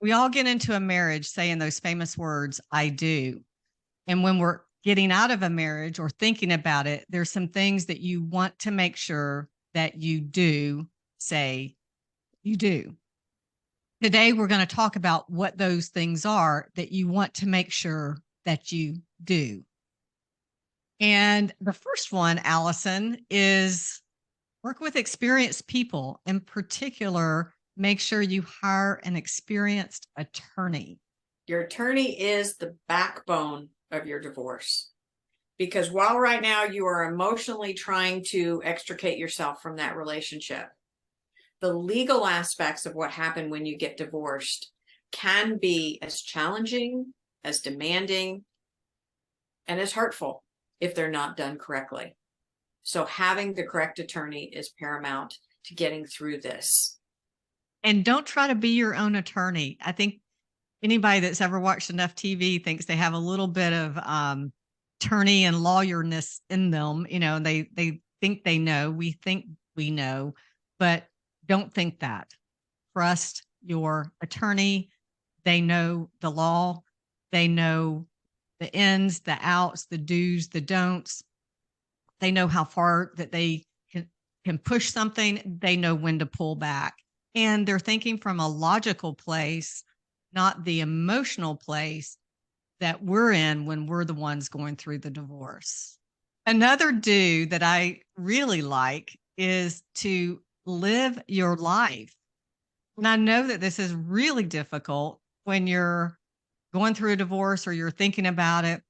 we all get into a marriage saying those famous words, I do. And when we're getting out of a marriage or thinking about it, there's some things that you want to make sure that you do say you do. Today, we're going to talk about what those things are that you want to make sure that you do. And the first one, Allison, is work with experienced people. In particular, make sure you hire an experienced attorney. Your attorney is the backbone of your divorce. Because while right now you are emotionally trying to extricate yourself from that relationship, the legal aspects of what happened when you get divorced can be as challenging, as demanding, and as hurtful if they're not done correctly. So having the correct attorney is paramount to getting through this. And don't try to be your own attorney. I think anybody that's ever watched enough TV thinks they have a little bit of attorney and lawyerness in them. You know, they think they know. We think we know, but don't think that. Trust your attorney. They know the law. They know the ins, the outs, the do's, the don'ts. They know how far that they can push something. They know when to pull back. And they're thinking from a logical place, not the emotional place that we're in when we're the ones going through the divorce. Another do that I really like is to live your life. And I know that this is really difficult when you're going through a divorce or you're thinking about it.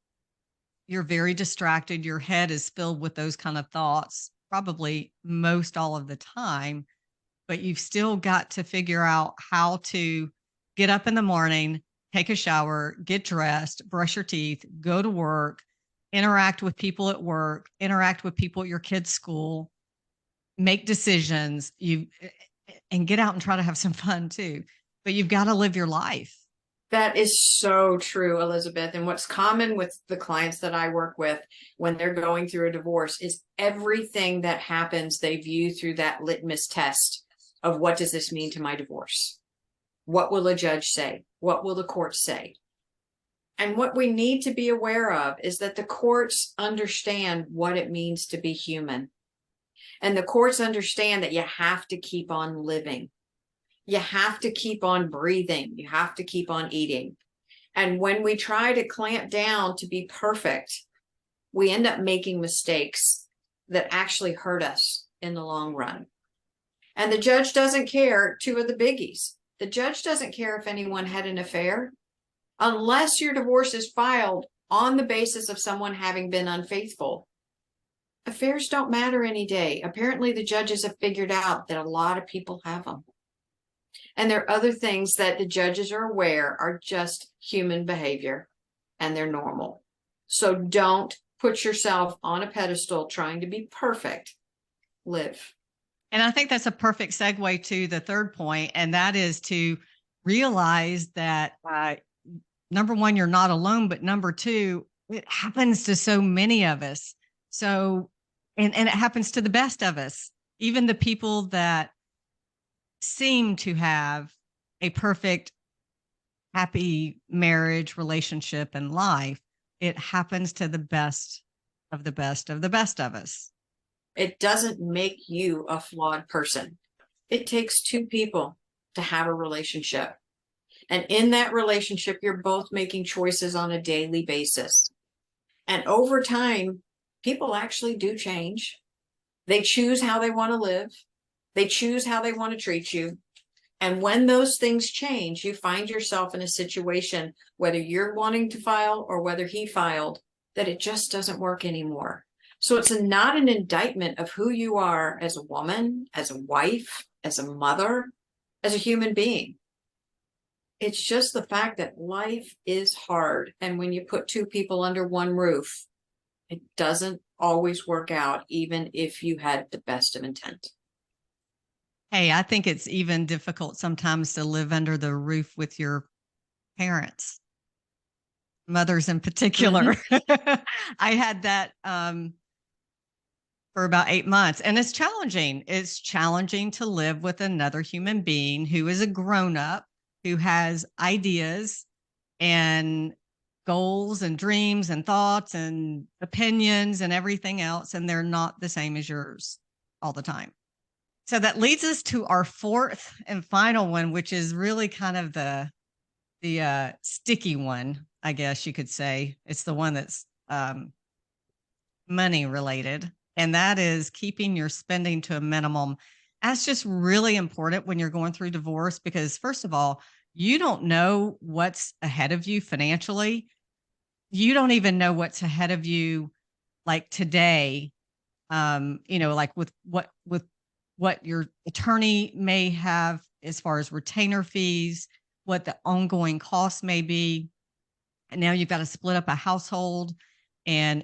You're very distracted. Your head is filled with those kind of thoughts, probably most all of the time, but you've still got to figure out how to get up in the morning, take a shower, get dressed, brush your teeth, go to work, interact with people at work, interact with people at your kids' school, make decisions, and get out and try to have some fun too. But you've got to live your life. That is so true, Elizabeth. And what's common with the clients that I work with when they're going through a divorce is everything that happens, they view through that litmus test of what does this mean to my divorce? What will a judge say? What will the court say? And what we need to be aware of is that the courts understand what it means to be human. And the courts understand that you have to keep on living. You have to keep on breathing. You have to keep on eating. And when we try to clamp down to be perfect, we end up making mistakes that actually hurt us in the long run. And the judge doesn't care, two of the biggies. The judge doesn't care if anyone had an affair, unless your divorce is filed on the basis of someone having been unfaithful. Affairs don't matter any day. Apparently, the judges have figured out that a lot of people have them. And there are other things that the judges are aware are just human behavior and they're normal. So don't put yourself on a pedestal trying to be perfect. Live. And I think that's a perfect segue to the third point, and that is to realize that number one, you're not alone, but number two, it happens to so many of us. So, and it happens to the best of us, even the people that seem to have a perfect, happy marriage, relationship, and life. It happens to the best of the best of the best of us. It doesn't make you a flawed person. It takes two people to have a relationship. And in that relationship, you're both making choices on a daily basis. And over time, people actually do change. They choose how they want to live. They choose how they want to treat you. And when those things change, you find yourself in a situation, whether you're wanting to file or whether he filed, that it just doesn't work anymore. So it's not an indictment of who you are as a woman, as a wife, as a mother, as a human being. It's just the fact that life is hard. And when you put two people under one roof, it doesn't always work out, even if you had the best of intent. Hey, I think it's even difficult sometimes to live under the roof with your parents, mothers in particular. Mm-hmm. I had that for about 8 months, and it's challenging. It's challenging to live with another human being who is a grown-up, who has ideas and goals and dreams and thoughts and opinions and everything else, and they're not the same as yours all the time. So that leads us to our fourth and final one, which is really kind of the sticky one, I guess you could say. It's the one that's money related, and that is keeping your spending to a minimum. That's just really important when you're going through divorce because, first of all, you don't know what's ahead of you financially. You don't even know what's ahead of you like today. Like with what your attorney may have as far as retainer fees, what the ongoing costs may be. And now you've got to split up a household, and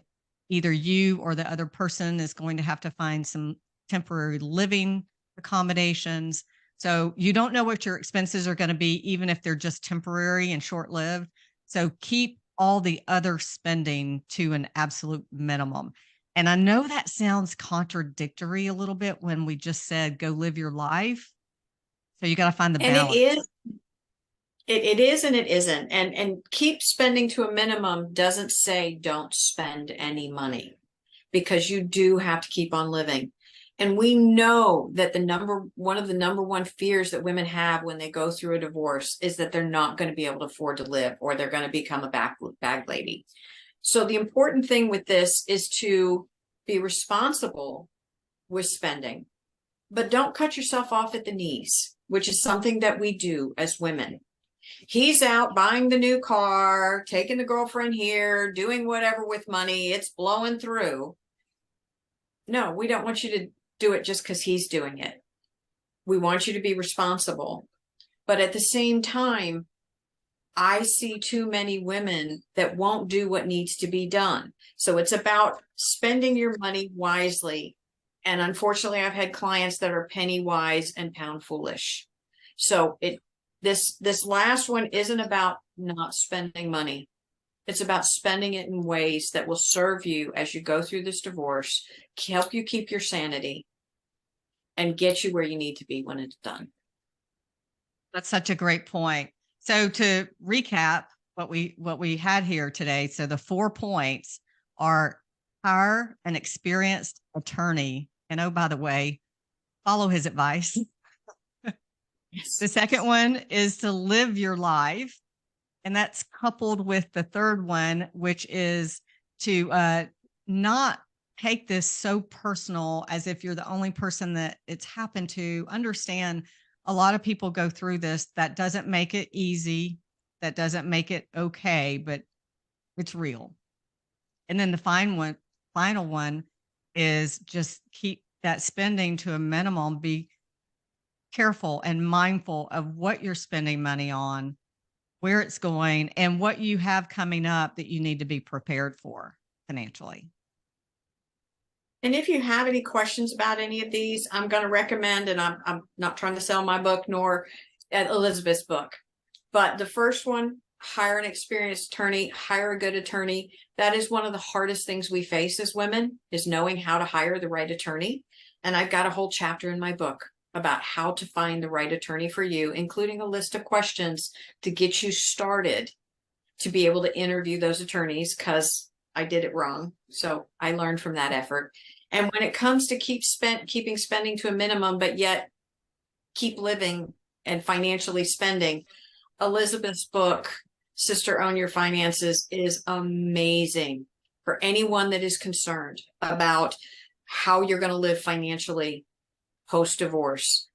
either you or the other person is going to have to find some temporary living accommodations. So you don't know what your expenses are going to be, even if they're just temporary and short lived. So keep all the other spending to an absolute minimum. And I know that sounds contradictory a little bit when we just said go live your life. So you got to find the And balance. it is and it isn't. And keep spending to a minimum doesn't say don't spend any money, because you do have to keep on living. And we know that one of the number one fears that women have when they go through a divorce is that they're not going to be able to afford to live, or they're going to become a bag lady. So the important thing with this is to be responsible with spending, but don't cut yourself off at the knees, which is something that we do as women. He's out buying the new car, taking the girlfriend here, doing whatever with money. It's blowing through. No, we don't want you to do it just because he's doing it. We want you to be responsible. But at the same time, I see too many women that won't do what needs to be done. So it's about spending your money wisely. And unfortunately, I've had clients that are penny wise and pound foolish. So this last one isn't about not spending money. It's about spending it in ways that will serve you as you go through this divorce, help you keep your sanity, and get you where you need to be when it's done. That's such a great point. So to recap what we had here today, so the 4 points are hire an experienced attorney, and oh, by the way, follow his advice. Yes. The second one is to live your life. And that's coupled with the third one, which is to not take this so personal as if you're the only person that it's happened to. Understand a lot of people go through this. That doesn't make it easy. That doesn't make it okay, but it's real. And then the final one is just keep that spending to a minimum. Be careful and mindful of what you're spending money on, where it's going, and what you have coming up that you need to be prepared for financially. And if you have any questions about any of these, I'm going to recommend, and I'm not trying to sell my book nor Elizabeth's book, but the first one, hire an experienced attorney, hire a good attorney. That is one of the hardest things we face as women, is knowing how to hire the right attorney. And I've got a whole chapter in my book about how to find the right attorney for you, including a list of questions to get you started to be able to interview those attorneys, because I did it wrong. So I learned from that effort. And when it comes to keeping spending to a minimum, but yet keep living and financially spending, Elizabeth's book, Sister Own Your Finances, is amazing for anyone that is concerned about how you're going to live financially post-divorce.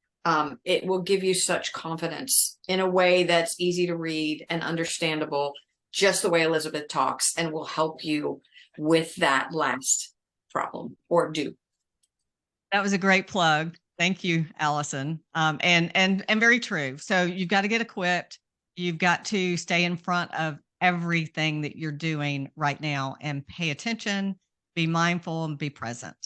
It will give you such confidence in a way that's easy to read and understandable, just the way Elizabeth talks, and will help you with that last problem or do. That was a great plug. Thank you, Allison. And very true. So you've got to get equipped. You've got to stay in front of everything that you're doing right now and pay attention, be mindful, and be present.